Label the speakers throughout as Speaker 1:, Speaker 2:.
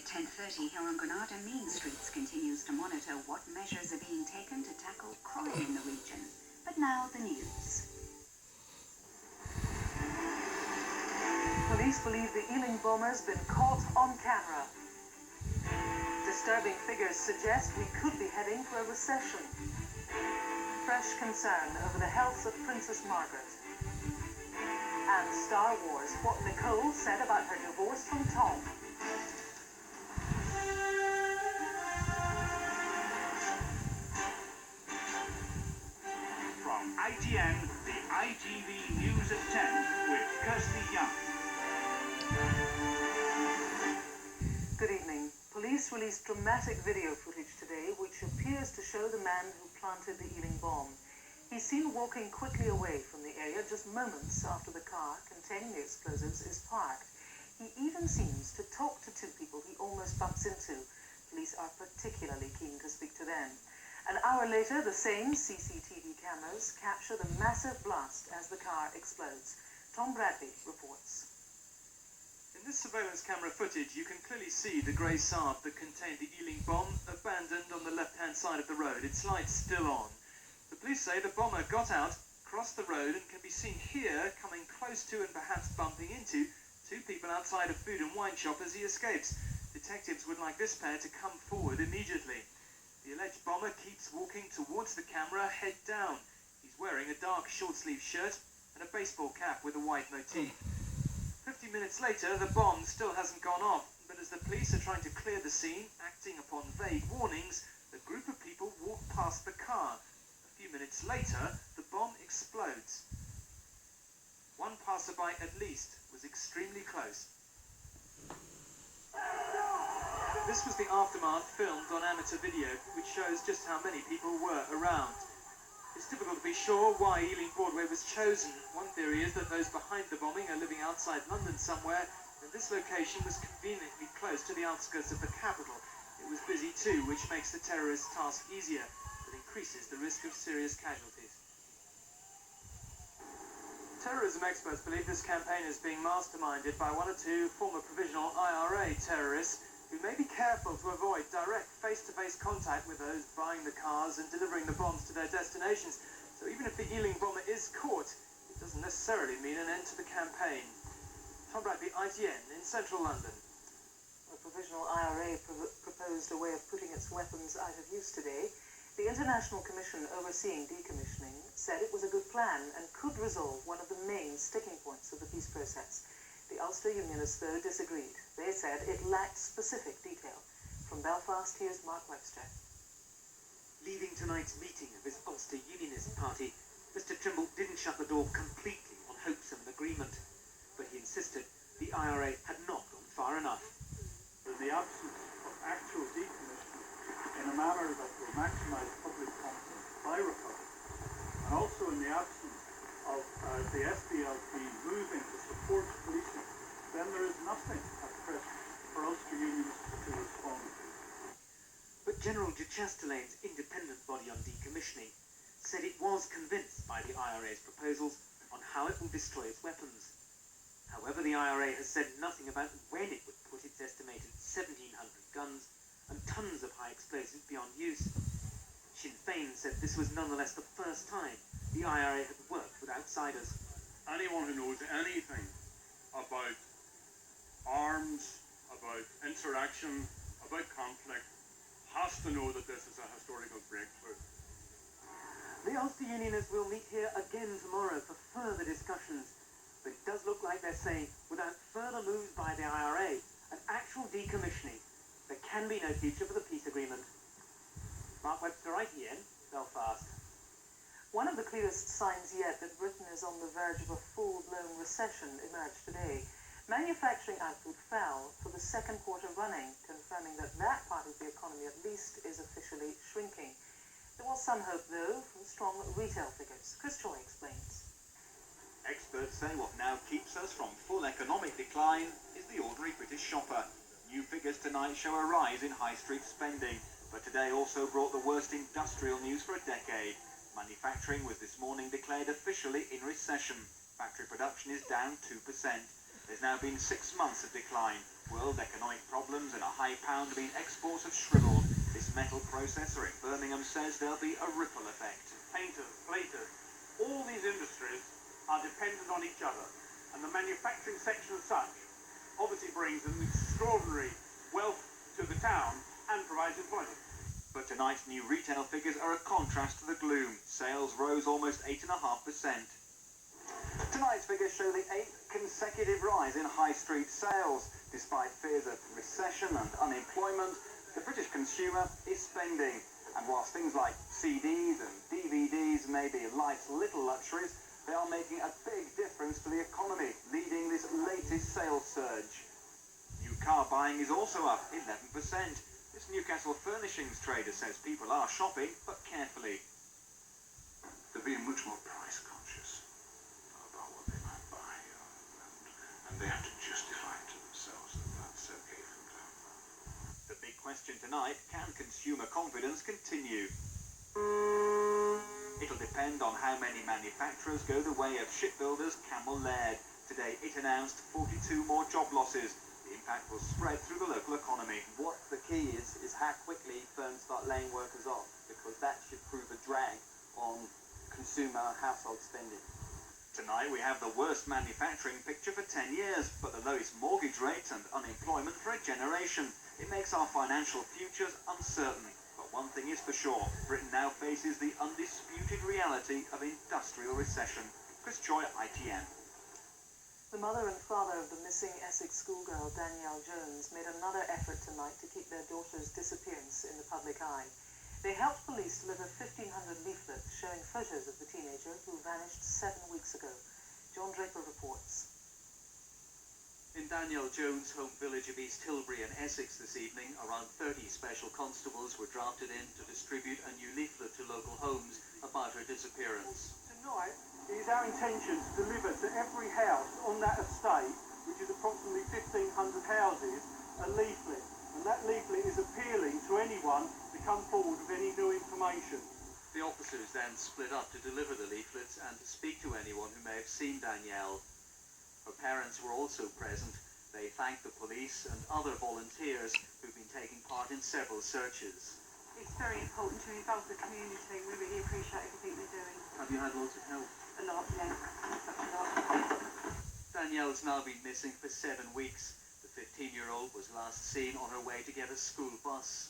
Speaker 1: at 10:30 here on Granada Main Streets continues to monitor what measures are being taken to tackle crime in the region. But now the news.
Speaker 2: Police believe the Ealing bomber's been caught on camera. Disturbing figures suggest we could be heading for a recession. Fresh concern over the health of Princess Margaret. And Star Wars, what Nicole said about her divorce from Tom.
Speaker 3: From IGN, the ITV News at 10 with Kirsty.
Speaker 2: Good evening. Police released dramatic video footage today which appears to show the man who planted the Ealing bomb. He's seen walking quickly away from the area just moments after the car containing the explosives is parked. He even seems to talk to two people he almost bumps into. Police are particularly keen to speak to them. An hour later, the same CCTV cameras capture the massive blast as the car explodes. Tom Bradley reports.
Speaker 4: In this surveillance camera footage, you can clearly see the grey Saab that contained the Ealing bomb abandoned on the left-hand side of the road. Its lights still on. The police say the bomber got out, crossed the road, and can be seen here coming close to and perhaps bumping into two people outside a food and wine shop as he escapes. Detectives would like this pair to come forward immediately. The alleged bomber keeps walking towards the camera, head down. He's wearing a dark short-sleeved shirt and a baseball cap with a white motif. 50 minutes later, the bomb still hasn't gone off, but as the police are trying to clear the scene, acting upon vague warnings, a group of people walk past the car. A few minutes later, the bomb explodes. One passerby at least was extremely close. This was the aftermath filmed on amateur video, which shows just how many people were around. It's difficult to be sure why Ealing Broadway was chosen. One theory is that those behind the bombing are living outside London somewhere, and this location was conveniently close to the outskirts of the capital. It was busy too, which makes the terrorist task easier, but increases the risk of serious casualties. Terrorism experts believe this campaign is being masterminded by one or two former provisional IRA terrorists who may be careful to avoid direct face-to-face contact with those buying the cars and delivering the bombs to their destinations. So even if the Ealing bomber is caught, it doesn't necessarily mean an end to the campaign. Tom Bradley, IGN, in central London.
Speaker 2: The provisional IRA proposed a way of putting its weapons out of use today. The International Commission overseeing decommissioning said it was a good plan and could resolve one of the main sticking points of the peace process. The Ulster Unionists, though, disagreed. They said it lacked specific detail. From Belfast, here's Mark Webster.
Speaker 5: Leaving tonight's meeting of his Ulster Unionist Party, Mr Trimble didn't shut the door completely on hopes of an agreement, but he insisted the IRA had not gone far enough.
Speaker 6: In the absence of actual decommissioning in a manner that will maximise public confidence by recovery, and also in the absence of the SDLP moving to support policing, then there is nothing at present for Ulster Unionists to respond to.
Speaker 5: But General de Chastelain's independent body on decommissioning said it was convinced by the IRA's proposals on how it will destroy its weapons. However, the IRA has said nothing about when it would put its estimated 1,700 guns and tons of high explosives beyond use. Sinn Féin said this was nonetheless the first time the IRA had worked with outsiders.
Speaker 7: Anyone who knows anything about arms, about interaction, about conflict, has to know that this is a historical breakthrough.
Speaker 5: The Ulster Unionists will meet here again tomorrow for further discussions, but it does look like they're saying without further moves by the IRA and actual decommissioning, there can be no future for the peace agreement. Mark Webster, ITN, Belfast.
Speaker 2: One of the clearest signs yet that Britain is on the verge of a full-blown recession emerged today. Manufacturing output fell for the second quarter running, confirming that that part of the economy at least is officially shrinking. There was some hope, though, from strong retail figures. Chris Troy explains.
Speaker 8: Experts say what now keeps us from full economic decline is the ordinary British shopper. New figures tonight show a rise in high street spending, but today also brought the worst industrial news for a decade. Manufacturing was this morning declared officially in recession. Factory production is down 2%. There's now been 6 months of decline. World economic problems and a high pound mean exports have shriveled. This metal processor in Birmingham says there'll be a ripple effect.
Speaker 3: Painters, platers, all these industries are dependent on each other, and the manufacturing section as such obviously brings an extraordinary wealth to the town and provides employment.
Speaker 8: But tonight's new retail figures are a contrast to the gloom. Sales rose almost 8.5%. Tonight's figures show the 8th consecutive rise in high street sales. Despite fears of recession and unemployment, the British consumer is spending. And whilst things like CDs and DVDs may be life's little luxuries, they are making a big difference to the economy, leading this latest sales surge. New car buying is also up 11%. This Newcastle furnishings trader says people are shopping, but carefully.
Speaker 9: They're being much more price conscious about what they might buy, and they have to justify to themselves that that's okay for them to have that.
Speaker 8: The big question tonight, can consumer confidence continue? It'll depend on how many manufacturers go the way of shipbuilders Camel Laird. Today it announced 42 more job losses. The impact will spread through the local economy.
Speaker 10: What the key is how quickly firms start laying workers off, because that should prove a drag on consumer household spending.
Speaker 8: Tonight we have the worst manufacturing picture for 10 years, but the lowest mortgage rates and unemployment for a generation. It makes our financial futures uncertain. But one thing is for sure, Britain now faces the undisputed reality of industrial recession. Chris Joy, ITN.
Speaker 2: The mother and father of the missing Essex schoolgirl Danielle Jones made another effort tonight to keep their daughter's disappearance in the public eye. They helped police deliver 1,500 leaflets showing photos of the teenager who vanished 7 weeks ago. John Draper reports.
Speaker 11: In Danielle Jones' home village of East Tilbury in Essex this evening, around 30 special constables were drafted in to distribute a new leaflet to local homes about her disappearance.
Speaker 6: Tonight, it is our intention to deliver to every house on that estate, which is approximately 1,500 houses, a leaflet. And that leaflet is appealing to anyone to come forward with any new information.
Speaker 11: The officers then split up to deliver the leaflets and to speak to anyone who may have seen Danielle. Her parents were also present. They thanked the police and other volunteers who've been taking part in several searches.
Speaker 12: It's very important to involve the community. We really appreciate everything they're doing.
Speaker 11: Have you had lots of help?
Speaker 12: A lot, yeah. Such a lot.
Speaker 11: Danielle's now been missing for 7 weeks. The 15-year-old was last seen on her way to get a school bus.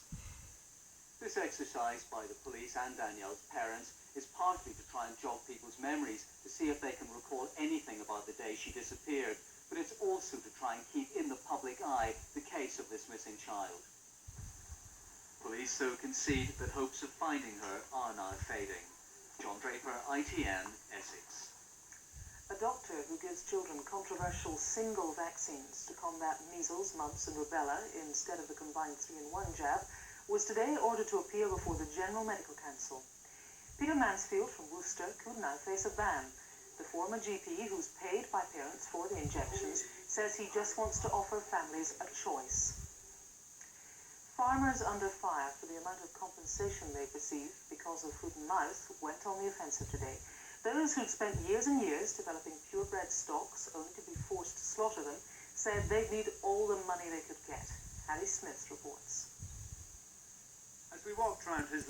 Speaker 11: This exercise by the police and Danielle's parents is partly to try and jog people's memories to see if they can recall anything about the day she disappeared, but it's also to try and keep in the public eye the case of this missing child. Police, though, concede that hopes of finding her are now fading. John Draper, ITN, Essex.
Speaker 2: A doctor who gives children controversial single vaccines to combat measles, mumps and rubella instead of the combined 3-in-1 jab was today ordered to appear before the General Medical Council. Peter Mansfield from Worcester could now face a ban. The former GP, who's paid by parents for the injections, says he just wants to offer families a choice. Farmers under fire for the amount of compensation they've received because of foot and mouth went on the offensive today. Those who'd spent years and years developing purebred stocks only to be forced to slaughter them said they'd need all the money they could get. Harry Smith reports.
Speaker 4: As we walked round his